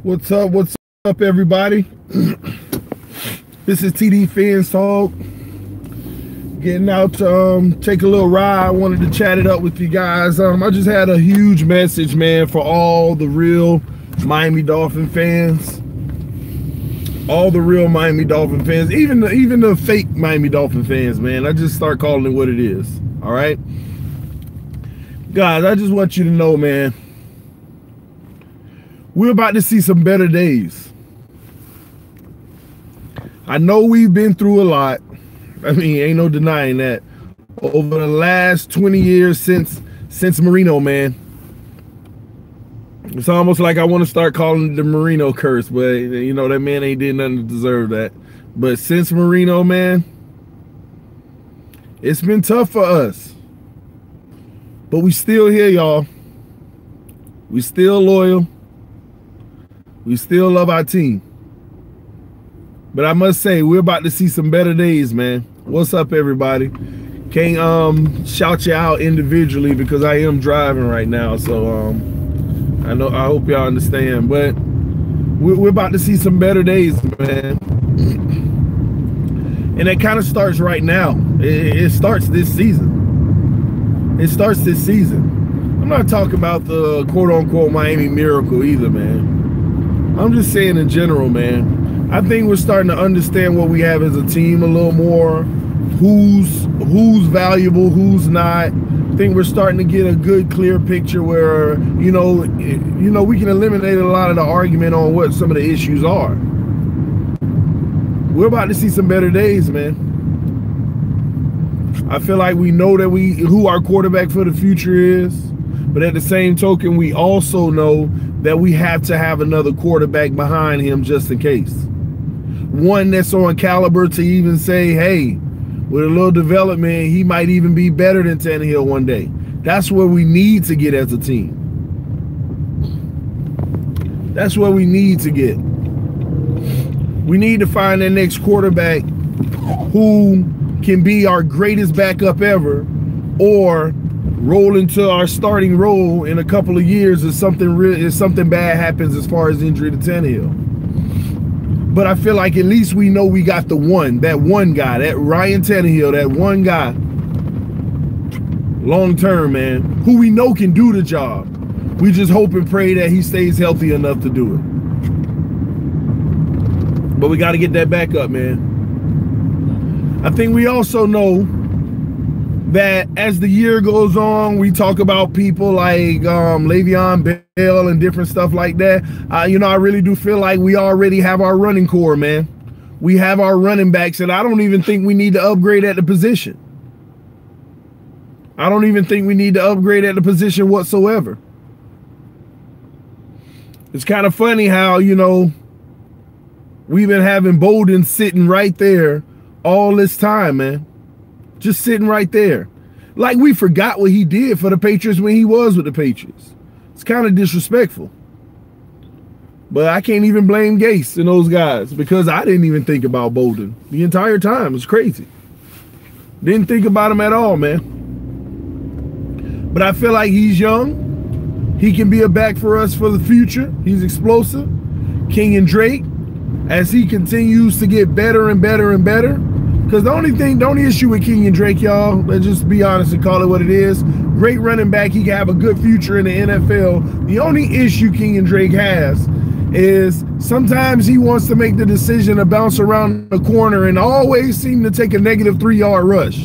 What's up? What's up, everybody? This is TD Fans Talk. Getting out to take a little ride. I wanted to chat it up with you guys. I just had a huge message, man, for all the real Miami Dolphin fans. All the real Miami Dolphin fans, even the fake Miami Dolphin fans, man. I just start calling it what it is. All right, guys. I just want you to know, man. We're about to see some better days. I know we've been through a lot. I mean, ain't no denying that. Over the last 20 years since Marino, man. It's almost like I want to start calling it the Marino curse, but you know, that man ain't did nothing to deserve that. But since Marino, man, it's been tough for us. But we still here, y'all. We still loyal. We still love our team. But I must say, we're about to see some better days, man. What's up, everybody? Can't shout you out individually because I am driving right now, so I hope y'all understand. But we're about to see some better days, man. And it kind of starts right now. It starts this season. It starts this season. I'm not talking about the quote-unquote Miami Miracle either, man. I'm just saying in general, man. I think we're starting to understand what we have as a team a little more. Who's valuable, who's not. I think we're starting to get a good, clear picture where, you know, we can eliminate a lot of the argument on what some of the issues are. We're about to see some better days, man. I feel like we know that who our quarterback for the future is. But at the same token, we also know that we have to have another quarterback behind him just in case. One that's on caliber to even say, hey, with a little development, he might even be better than Tannehill one day. That's where we need to get as a team. That's where we need to get. We need to find that next quarterback who can be our greatest backup ever, or roll into our starting role in a couple of years if something bad happens as far as injury to Tannehill. But I feel like at least we know we got that one guy, that Ryan Tannehill, that one guy, long term, man, who we know can do the job. We just hope and pray that he stays healthy enough to do it. But we got to get that back up, man. I think we also know that as the year goes on, we talk about people like Le'Veon Bell and different stuff like that. You know, I really do feel like we already have our running core, man. We have our running backs, and I don't even think we need to upgrade at the position. I don't even think we need to upgrade at the position whatsoever. It's kind of funny how, you know, we've been having Bolden sitting right there all this time, man. Just sitting right there. Like we forgot what he did for the Patriots when he was with the Patriots. It's kind of disrespectful. But I can't even blame Gase and those guys because I didn't even think about Bolden the entire time. It's crazy. Didn't think about him at all, man. But I feel like he's young. He can be a back for us for the future. He's explosive. Kenyon Drake, as he continues to get better and better and better. Because the only issue with Kenyon Drake, y'all, let's just be honest and call it what it is. Great running back. He can have a good future in the NFL. The only issue Kenyon Drake has is sometimes he wants to make the decision to bounce around the corner and always seem to take a negative 3-yard rush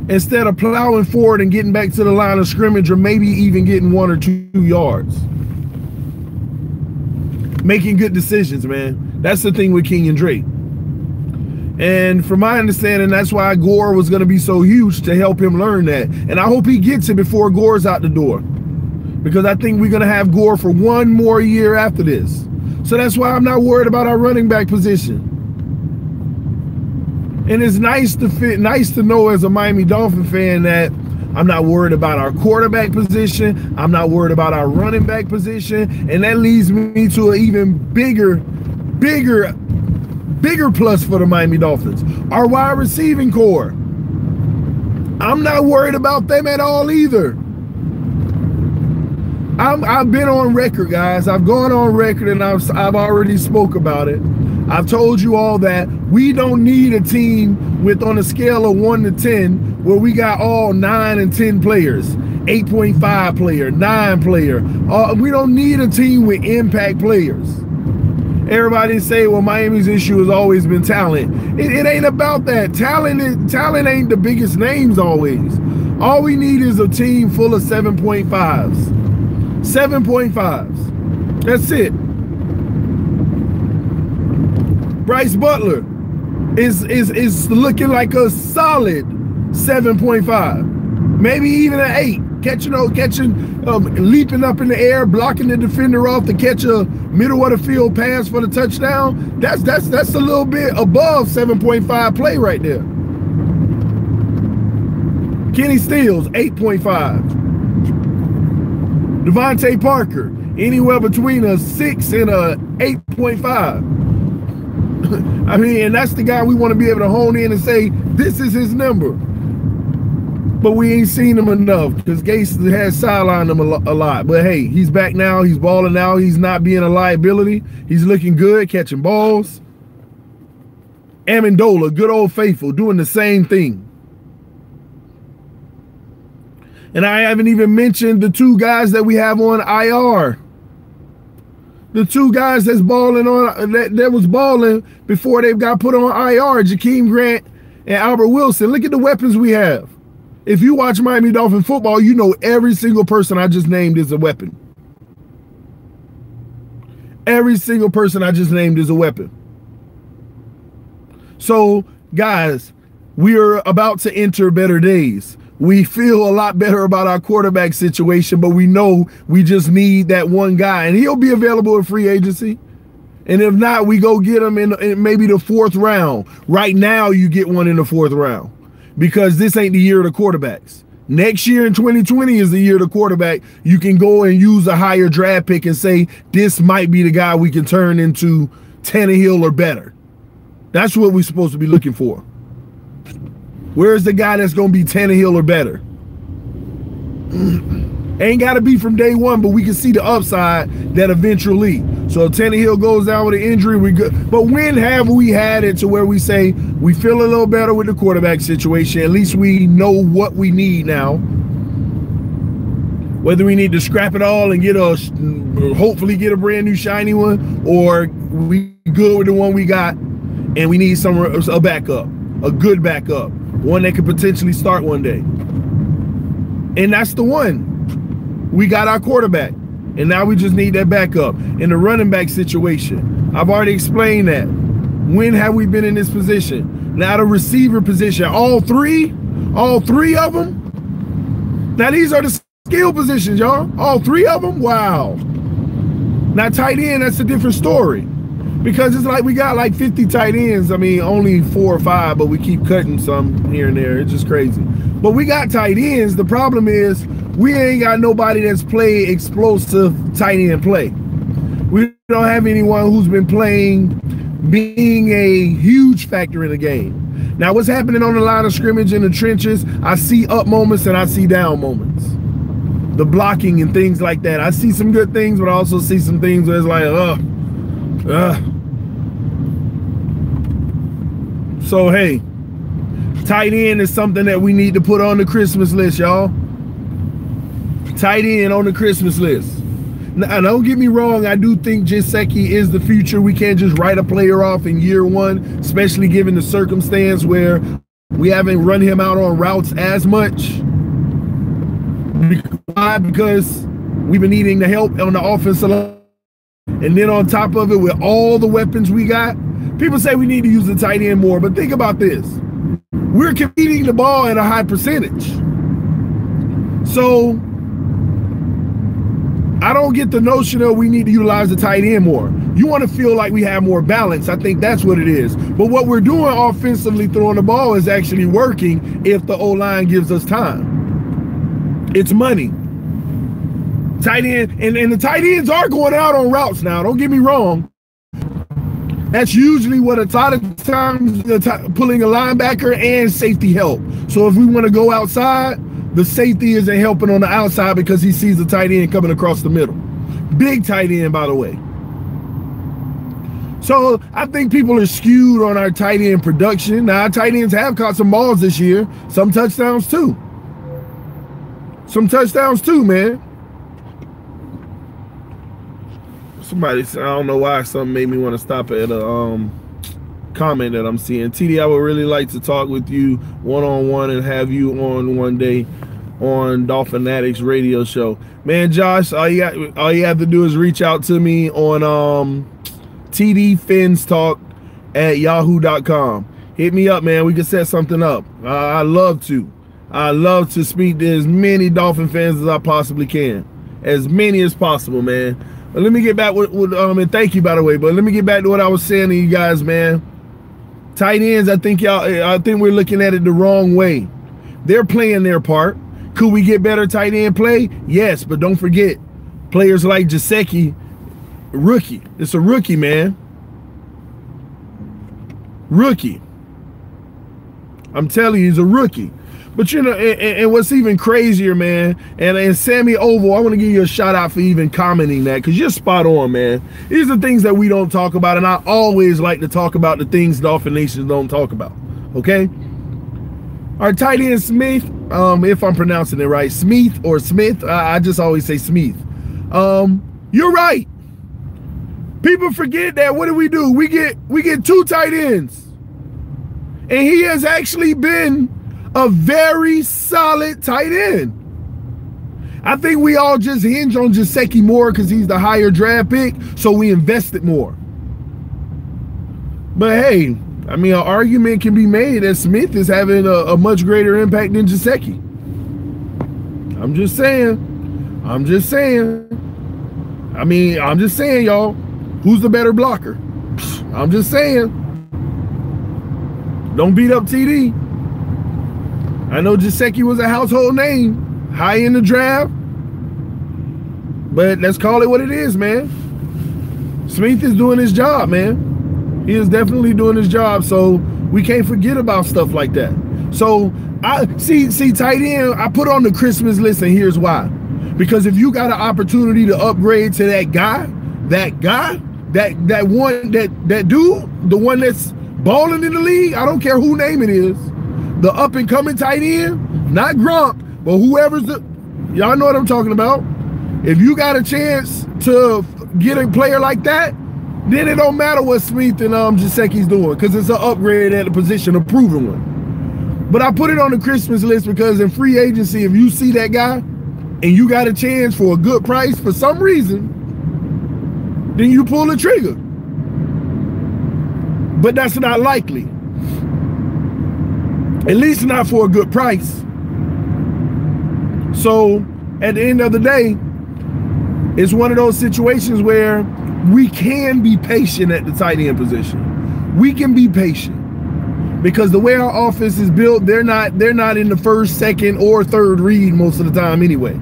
instead of plowing forward and getting back to the line of scrimmage, or maybe even getting 1 or 2 yards. Making good decisions, man. That's the thing with Kenyon Drake. And from my understanding, that's why Gore was going to be so huge to help him learn that. And I hope he gets it before Gore's out the door. Because I think we're going to have Gore for 1 more year after this. So that's why I'm not worried about our running back position. And it's nice to know as a Miami Dolphin fan that I'm not worried about our quarterback position. I'm not worried about our running back position. And that leads me to an even bigger plus for the Miami Dolphins. Our wide receiving core. I'm not worried about them at all either. I've been on record, guys. I've gone on record and I've already spoke about it. I've told you all that we don't need a team with, on a scale of 1 to 10, where we got all 9 and 10 players, 8.5 player, 9 player. We don't need a team with impact players. Everybody say, well, Miami's issue has always been talent. It ain't about that. Talent ain't the biggest names always. All we need is a team full of 7.5s. 7.5s. That's it. Bryce Butler is looking like a solid 7.5, maybe even an 8. Leaping up in the air, blocking the defender off to catch a middle of the field pass for the touchdown. That's a little bit above 7.5 play right there. Kenny Stills, 8.5. Devontae Parker, anywhere between a 6 and a 8.5. I mean, and that's the guy we want to be able to hone in and say, this is his number. But we ain't seen him enough because Gase has sidelined him a lot. But hey, he's back now. He's balling out. He's not being a liability. He's looking good, catching balls. Amendola, good old faithful, doing the same thing. And I haven't even mentioned the 2 guys that we have on IR. The 2 guys that's balling on that was balling before they got put on IR, Jakeem Grant and Albert Wilson. Look at the weapons we have. If you watch Miami Dolphin football, you know every single person I just named is a weapon. Every single person I just named is a weapon. So, guys, we are about to enter better days. We feel a lot better about our quarterback situation, but we know we just need that one guy, and he'll be available in free agency. And if not, we go get him in maybe the 4th round. Right now, you get one in the 4th round because this ain't the year of the quarterbacks. Next year in 2020 is the year of the quarterback. You can go and use a higher draft pick and say, this might be the guy we can turn into Tannehill or better. That's what we're supposed to be looking for. Where's the guy that's going to be Tannehill or better? Ain't got to be from day one, but we can see the upside that eventually. So if Tannehill goes down with an injury, we good. But when have we had it to where we say we feel a little better with the quarterback situation? At least we know what we need now. Whether we need to scrap it all and hopefully get a brand new shiny one, or we good with the one we got and we need a backup, a good backup. One that could potentially start one day. And that's the one. We got our quarterback. And now we just need that backup. In the running back situation, I've already explained that. When have we been in this position? Now the receiver position, all three of them. Now these are the skill positions, y'all. All 3 of them? Wow. Now tight end, that's a different story. Because it's like we got like 50 tight ends. I mean, only 4 or 5, but we keep cutting some here and there. It's just crazy. But we got tight ends. The problem is we ain't got nobody that's played explosive tight end play. We don't have anyone who's been playing, being a huge factor in the game. Now, what's happening on the line of scrimmage in the trenches, I see up moments and I see down moments. The blocking and things like that. I see some good things, but I also see some things where it's like, So, hey, tight end is something that we need to put on the Christmas list, y'all. Tight end on the Christmas list. Now, don't get me wrong. I do think Gesicki is the future. We can't just write a player off in year 1, especially given the circumstance where we haven't run him out on routes as much. Why? Because we've been needing the help on the offensive line. And then on top of it, with all the weapons we got, people say we need to use the tight end more, but think about this. We're competing the ball at a high percentage. So I don't get the notion of we need to utilize the tight end more. You want to feel like we have more balance. I think that's what it is. But what we're doing offensively throwing the ball is actually working if the O-line gives us time. It's money. Tight end, and the tight ends are going out on routes now. Don't get me wrong. That's usually what a lot of times pulling a linebacker and safety help. So if we want to go outside, the safety isn't helping on the outside because he sees the tight end coming across the middle. Big tight end, by the way. So I think people are skewed on our tight end production. Now, our tight ends have caught some balls this year. Some touchdowns too. Some touchdowns too, man. Somebody, I don't know why, something made me want to stop at a comment that I'm seeing. TD, I would really like to talk with you one-on-one and have you on one day on Dolphin Addicts radio show. Man, Josh, all you have to do is reach out to me on tdfinstalk@yahoo.com. Hit me up, man. We can set something up. I love to speak to as many Dolphin fans as I possibly can. As many as possible, man. But let me get back with and thank you, by the way, but let me get back to what I was saying to you guys, man. Tight ends, I think we're looking at it the wrong way. They're playing their part. Could we get better tight end play? Yes, but don't forget, players like Gesicki, rookie. It's a rookie, man. Rookie. I'm telling you, he's a rookie. But you know, and what's even crazier, man, and Sammy Oval, I want to give you a shout out for even commenting that, because you're spot on, man. These are things that we don't talk about, and I always like to talk about the things Dolphin Nations don't talk about, okay? Our tight end Smith, if I'm pronouncing it right, Smith or Smith, I just always say Smith. You're right. People forget that. What do? We get 2 tight ends. And he has actually been a very solid tight end. I think we all just hinge on Gesicki more because he's the higher draft pick, so we invested more. But hey, I mean, an argument can be made that Smith is having a much greater impact than Gesicki. I'm just saying. I mean, I'm just saying, y'all. Who's the better blocker? I'm just saying. Don't beat up TD. I know Gesicki was a household name, high in the draft, but let's call it what it is, man. Smith is doing his job, man. He is definitely doing his job, so we can't forget about stuff like that. So I see tight end, I put on the Christmas list, and here's why. Because if you got an opportunity to upgrade to that dude, the one that's balling in the league, I don't care who name it is, the up-and-coming tight end, not Gronk, but whoever's y'all know what I'm talking about. If you got a chance to get a player like that, then it don't matter what Smith and Gesicki's doing, because it's an upgrade at the position, a proven one. But I put it on the Christmas list because in free agency, if you see that guy and you got a chance for a good price for some reason, then you pull the trigger. But that's not likely. At least not for a good price. So at the end of the day, it's one of those situations where we can be patient at the tight end position. We can be patient because the way our offense is built, they're not in the first, second, or third read most of the time anyway.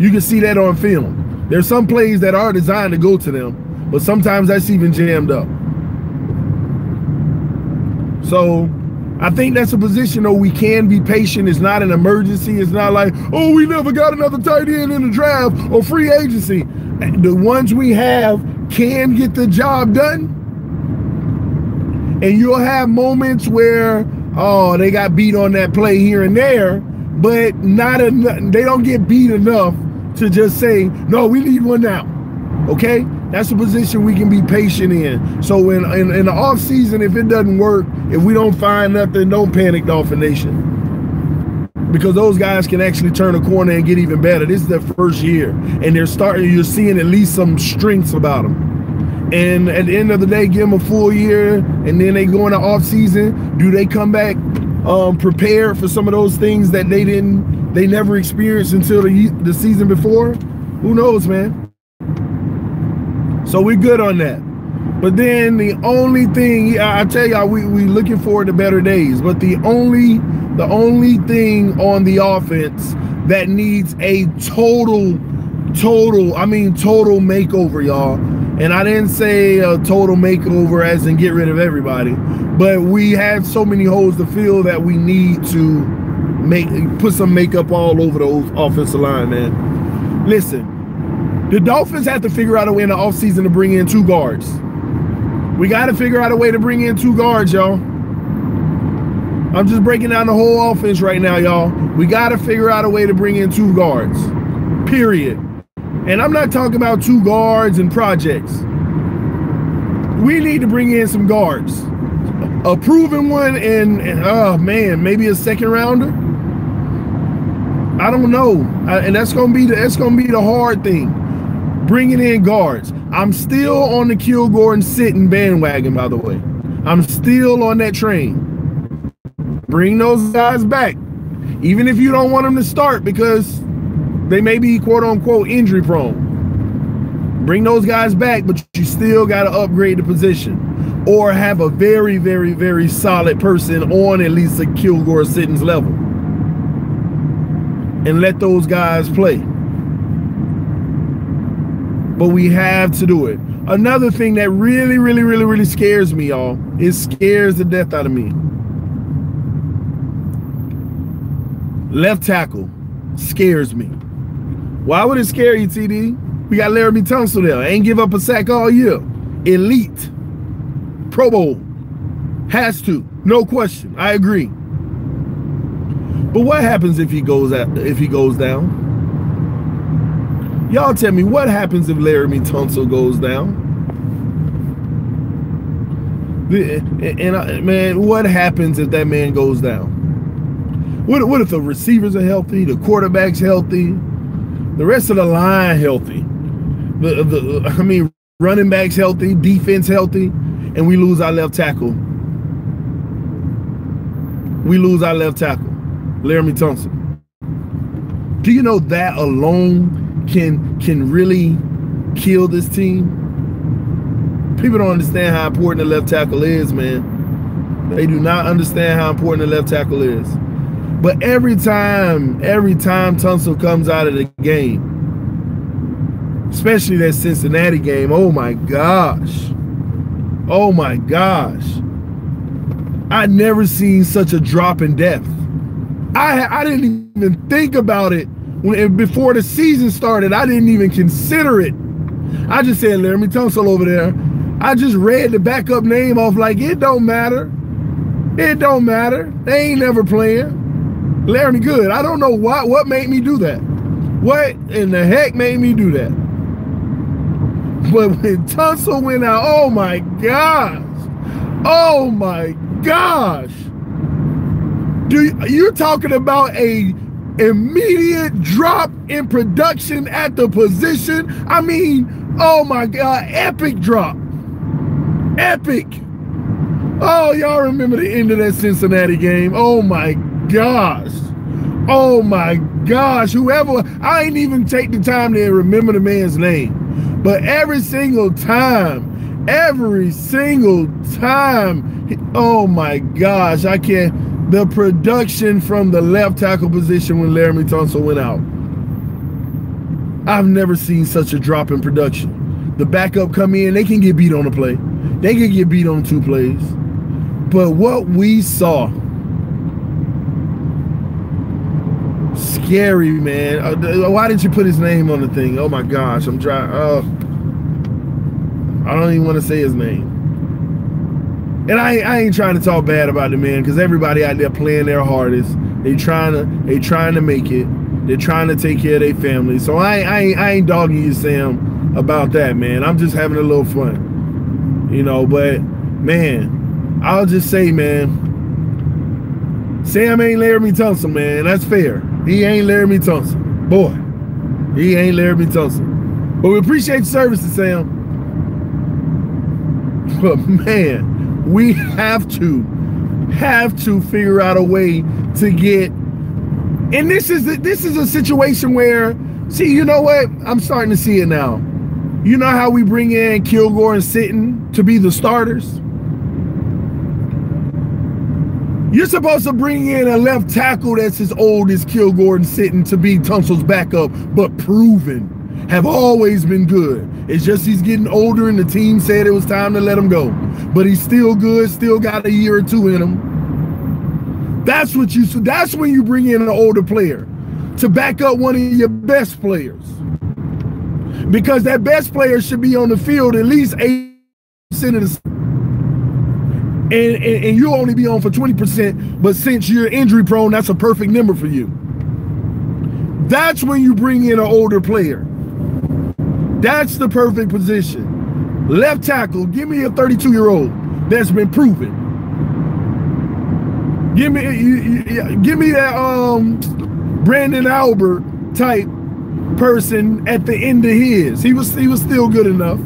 You can see that on film. There's some plays that are designed to go to them, but sometimes that's even jammed up. So I think that's a position though we can be patient. It's not an emergency. It's not like, oh, we never got another tight end in the draft or free agency. The ones we have can get the job done. And you'll have moments where, oh, they got beat on that play here and there, but not enough. They don't get beat enough to just say, no, we need one now. Okay? That's a position we can be patient in. So in the off season, if it doesn't work, if we don't find nothing, don't panic, Dolphin Nation. Because those guys can actually turn a corner and get even better. This is their first year. And you're seeing at least some strengths about them. And at the end of the day, give them a full year, and then they go in the off season. Do they come back prepared for some of those things that they never experienced until the season before? Who knows, man? So we're good on that. But then the only thing, I tell y'all, we looking forward to better days. But the only thing on the offense that needs a total makeover, y'all. And I didn't say a total makeover as in get rid of everybody, but we have so many holes to fill that we need to put some makeup all over the offensive line, man. Listen, the Dolphins have to figure out a way in the offseason to bring in 2 guards. We got to figure out a way to bring in 2 guards, y'all. I'm just breaking down the whole offense right now, y'all. We got to figure out a way to bring in 2 guards, period. And I'm not talking about 2 guards and projects. We need to bring in some guards. A proven one and oh man, maybe a second rounder. I don't know. And that's gonna be the hard thing. Bringing in guards. I'm still on the Kilgore and Sitton bandwagon, by the way. I'm still on that train. Bring those guys back. Even if you don't want them to start because they may be quote unquote injury prone. Bring those guys back, but you still got to upgrade the position or have a very, very, very solid person on at least a Kilgore Sitton's level and let those guys play. But we have to do it. Another thing that really, really, really, really scares me, y'all, it scares the death out of me. Left tackle scares me. Why would it scare you, TD? We got Laramie Tunsil there. Ain't give up a sack all year. Elite. Pro Bowl. Has to. No question. I agree. But what happens if he goes down? Y'all tell me, what happens if Laramie Tunsil goes down? Man, what happens if that man goes down? What if the receivers are healthy, the quarterback's healthy, the rest of the line healthy? Running backs healthy, defense healthy, and we lose our left tackle. We lose our left tackle, Laramie Tunsil. Do you know that alone can really kill this team? People don't understand how important the left tackle is, man. They do not understand how important the left tackle is. But every time Tunsil comes out of the game, especially that Cincinnati game, oh my gosh. Oh my gosh. I'd never seen such a drop in depth. I didn't even think about it before the season started. I didn't even consider it. I just said Laramie Tunsil over there. I just read the backup name off like it don't matter. It don't matter. They ain't never playing. Laramie good. I don't know what made me do that. What in the heck made me do that? But when Tunsil went out, oh my gosh. Oh my gosh. You're talking about a immediate drop in production at the position. I mean, oh my God, epic drop. Epic. Oh, y'all remember the end of that Cincinnati game? Oh my gosh. Oh my gosh. Whoever, I ain't even take the time to remember the man's name. But every single time, oh my gosh, I can't. The production from the left tackle position when Laramie Tunsil went out. I've never seen such a drop in production. The backup come in, they can get beat on a play. They can get beat on 2 plays. But what we saw, scary, man. Why didn't you put his name on the thing? Oh my gosh, I'm trying. I don't even want to say his name. And I ain't trying to talk bad about the man because everybody out there playing their hardest. They trying to make it. They're trying to take care of their family. So I ain't dogging you, Sam, about that, man. I'm just having a little fun, you know. But man, I'll just say, man, Sam ain't Laramie Tunsil, man. That's fair. He ain't Laramie Tunsil, boy. He ain't Laramie Tunsil. But we appreciate your services, Sam. But man, we have to figure out a way to get. And this is a situation where, see, you know what? I'm starting to see it now. You know how we bring in Kilgore and Sitton to be the starters? You're supposed to bring in a left tackle that's as old as Kilgore and Sitton to be Tunsil's backup, but proven, have always been good. It's just he's getting older and the team said it was time to let him go. But he's still good, still got a year or 2 in him. That's when you bring in an older player to back up one of your best players. Because that best player should be on the field at least 80% of the and you'll only be on for 20%, but since you're injury prone, that's a perfect number for you. That's when you bring in an older player. That's the perfect position. Left tackle, give me a 32-year-old that's been proven. Give me that Brandon Albert type person at the end of his. He was still good enough.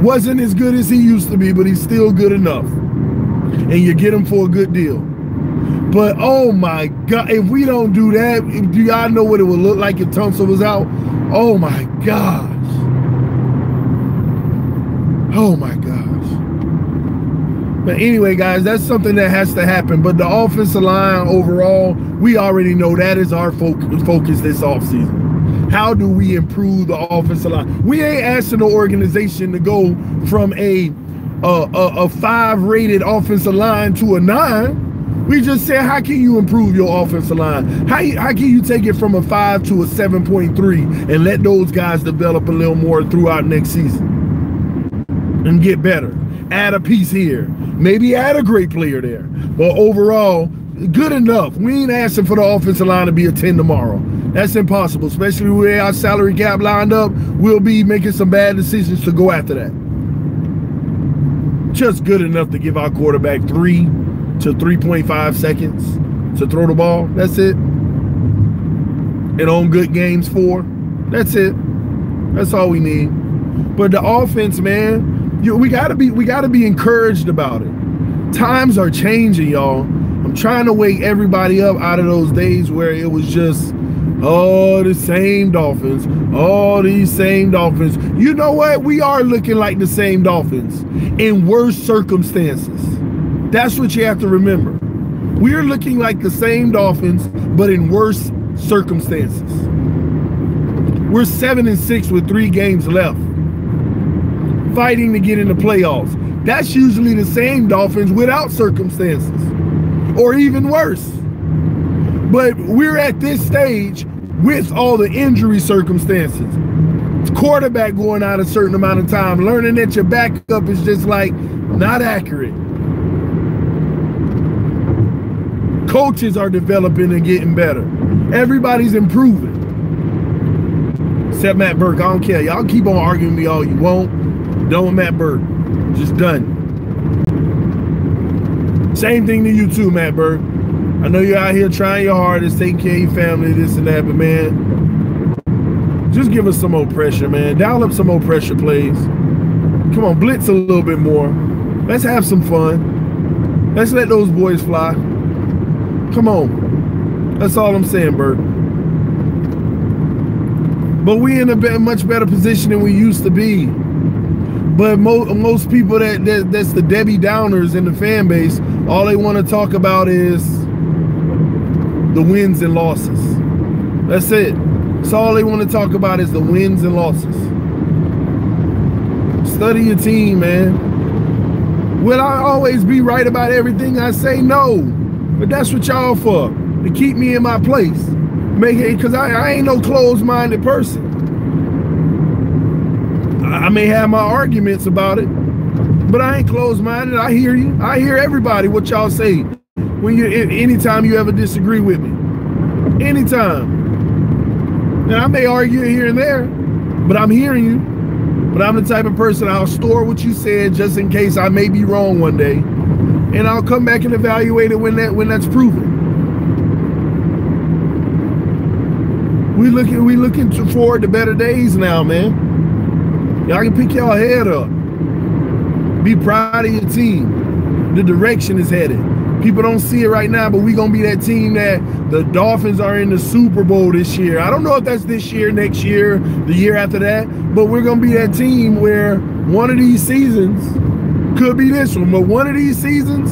Wasn't as good as he used to be, but he's still good enough. And you get him for a good deal. But oh my God, if we don't do that, do y'all know what it would look like if Tunsil was out? Oh my gosh. Oh my gosh. But anyway, guys, that's something that has to happen. But the offensive line overall, we already know that is our focus this offseason. How do we improve the offensive line? We ain't asking the organization to go from a 5 rated offensive line to a 9. We just said, how can you improve your offensive line? How can you take it from a 5 to a 7.3 and let those guys develop a little more throughout next season and get better? Add a piece here, maybe add a great player there, but overall, good enough. We ain't asking for the offensive line to be a 10 tomorrow. That's impossible, especially with our salary cap lined up. We'll be making some bad decisions to go after that. Just good enough to give our quarterback 3 to 3.5 seconds to throw the ball. That's it. And on good games 4. That's it. That's all we need. But the offense, man, we gotta be encouraged about it. Times are changing, y'all. I'm trying to wake everybody up out of those days where it was just, oh, the same Dolphins. Oh, these same Dolphins. You know what? We are looking like the same Dolphins in worse circumstances. That's what you have to remember. We're looking like the same Dolphins, but in worse circumstances. We're 7-6 with 3 games left, fighting to get in the playoffs. That's usually the same Dolphins without circumstances, or even worse. But we're at this stage with all the injury circumstances. Quarterback going out a certain amount of time, learning that your backup is just like not accurate. Coaches are developing and getting better. Everybody's improving. Except Matt Burke. I don't care. Y'all keep on arguing with me all you want. Done with Matt Burke. Just done. Same thing to you too, Matt Burke. I know you're out here trying your hardest, taking care of your family, this and that, but man, just give us some more pressure, man. Dial up some more pressure plays. Come on, blitz a little bit more. Let's have some fun. Let's let those boys fly. Come on. That's all I'm saying, Burke. But we in a much better position than we used to be. But most people that's the Debbie Downers in the fan base, all they want to talk about is the wins and losses. That's it. That's all they want to talk about is the wins and losses. Study your team, man. Will I always be right about everything I say? No. But that's what y'all for. To keep me in my place. Make it, because I ain't no closed-minded person. I may have my arguments about it, but I ain't closed-minded. I hear you. I hear everybody, what y'all say. Anytime you ever disagree with me. Anytime. Now, I may argue here and there, but I'm hearing you. But I'm the type of person, I'll store what you said just in case I may be wrong one day. And I'll come back and evaluate it when that's proven. We looking forward to better days now, man. Y'all can pick y'all head up. Be proud of your team. The direction is headed. People don't see it right now, but we're going to be that team that the Dolphins are in the Super Bowl this year. I don't know if that's this year, next year, the year after that, but we're going to be that team where one of these seasons, could be this one, but one of these seasons,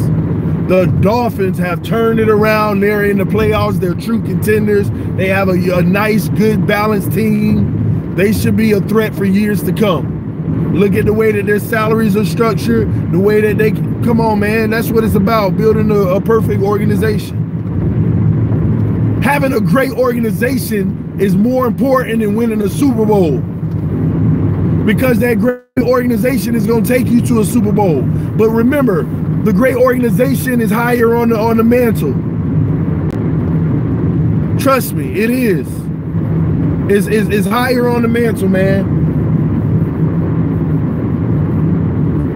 the Dolphins have turned it around. They're in the playoffs. They're true contenders. They have a nice, good, balanced team. They should be a threat for years to come. Look at the way that their salaries are structured, the way that Come on, man. That's what it's about, building a perfect organization. Having a great organization is more important than winning a Super Bowl, because that great organization is going to take you to a Super Bowl. But remember, the great organization is higher on the mantle. Trust me, it is. It's higher on the mantle, man.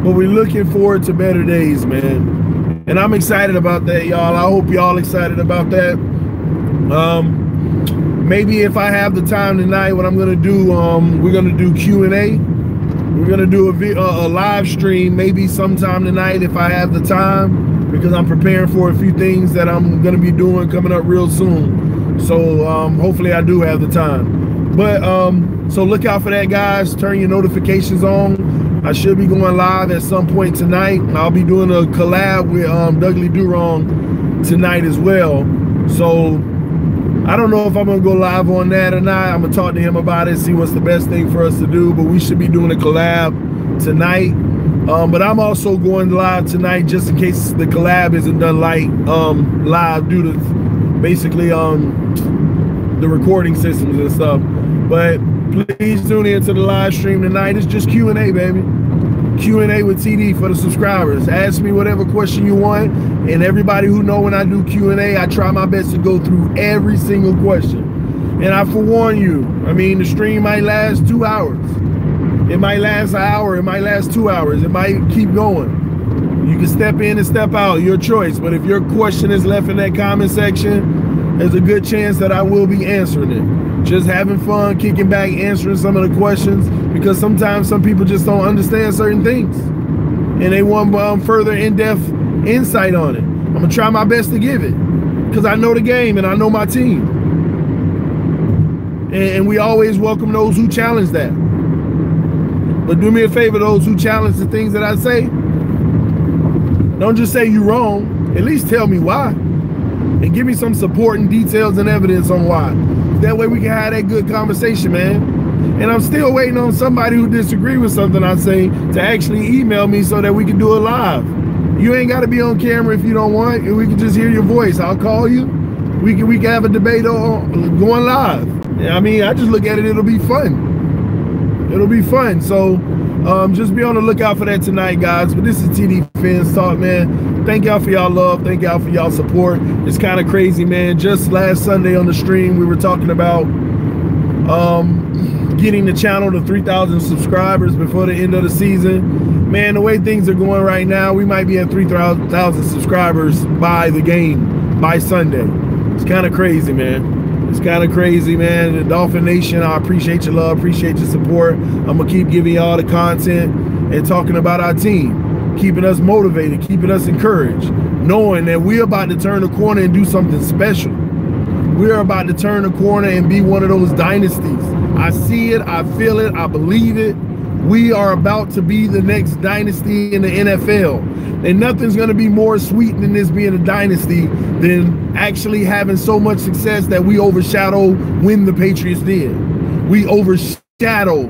But we're looking forward to better days, man. And I'm excited about that, y'all. I hope y'all excited about that. Maybe if I have the time tonight, what I'm gonna do, we're gonna do Q&A. We're gonna do a live stream maybe sometime tonight if I have the time, because I'm preparing for a few things that I'm gonna be doing coming up real soon. So hopefully I do have the time. But so look out for that, guys. Turn your notifications on. I should be going live at some point tonight. I'll be doing a collab with Dudley Durong tonight as well. So I don't know if I'm gonna go live on that or not. I'm gonna talk to him about it, see what's the best thing for us to do. But we should be doing a collab tonight. But I'm also going live tonight just in case the collab isn't done live due to basically the recording systems and stuff. But please tune in to the live stream tonight. It's just Q&A, baby. Q&A with TD for the subscribers. Ask me whatever question you want, and everybody who know when I do Q&A, I try my best to go through every single question. And I forewarn you, I mean, the stream might last 2 hours. It might last an hour. It might last 2 hours. It might keep going. You can step in and step out, your choice. But if your question is left in that comment section, there's a good chance that I will be answering it. Just having fun, kicking back, answering some of the questions, because sometimes some people just don't understand certain things and they want further in-depth insight on it. I'm gonna try my best to give it, because I know the game and I know my team, and we always welcome those who challenge that. But do me a favor, those who challenge the things that I say, don't just say you're wrong. At least tell me why, and give me some supporting details and evidence on why. That way we can have that good conversation, man. And I'm still waiting on somebody who disagree with something I say to actually email me so that we can do it live. You ain't got to be on camera if you don't want. We can just hear your voice. I'll call you. We can have a debate on going live. I mean, I just look at it. It'll be fun. It'll be fun. So just be on the lookout for that tonight, guys. But this is TD Fans Talk, man. Thank y'all for y'all love. Thank y'all for y'all support. It's kind of crazy, man. Just last Sunday on the stream, we were talking about getting the channel to 3,000 subscribers before the end of the season. Man, the way things are going right now, we might be at 3,000 subscribers by the game, by Sunday. It's kind of crazy, man. It's kind of crazy, man. The Dolphin Nation, I appreciate your love, appreciate your support. I'm going to keep giving y'all the content and talking about our team, keeping us motivated, keeping us encouraged, knowing that we're about to turn the corner and do something special. We're about to turn the corner and be one of those dynasties. I see it, I feel it, I believe it. We are about to be the next dynasty in the NFL. And nothing's going to be more sweet than this being a dynasty than actually having so much success that we overshadow when the Patriots did. We overshadow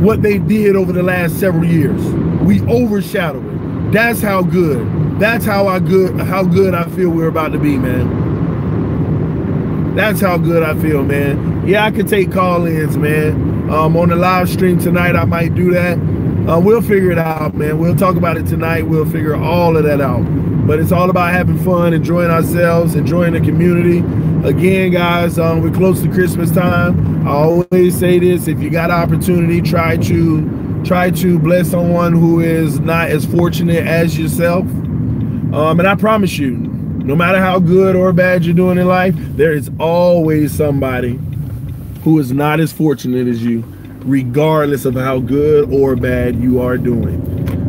what they did over the last several years. We overshadow it. That's how good. That's how good I feel we're about to be, man. That's how good I feel, man. Yeah, I could take call-ins, man. On the live stream tonight, I might do that. We'll figure it out, man. We'll talk about it tonight. We'll figure all of that out. But it's all about having fun, enjoying ourselves, enjoying the community. Again, guys, we're close to Christmas time. I always say this: if you got an opportunity, try to bless someone who is not as fortunate as yourself. And I promise you, no matter how good or bad you're doing in life, there is always somebody who is not as fortunate as you, regardless of how good or bad you are doing.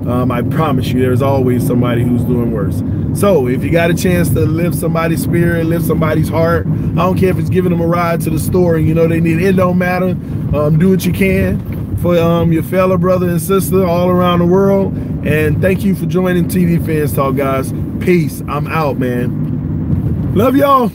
I promise you, there's always somebody who's doing worse. So if you got a chance to lift somebody's spirit, lift somebody's heart, I don't care if it's giving them a ride to the store and you know they need it, don't matter. Do what you can for your fellow brother and sister all around the world. And thank you for joining TD Fans Talk, guys. Peace. I'm out, man. Love y'all.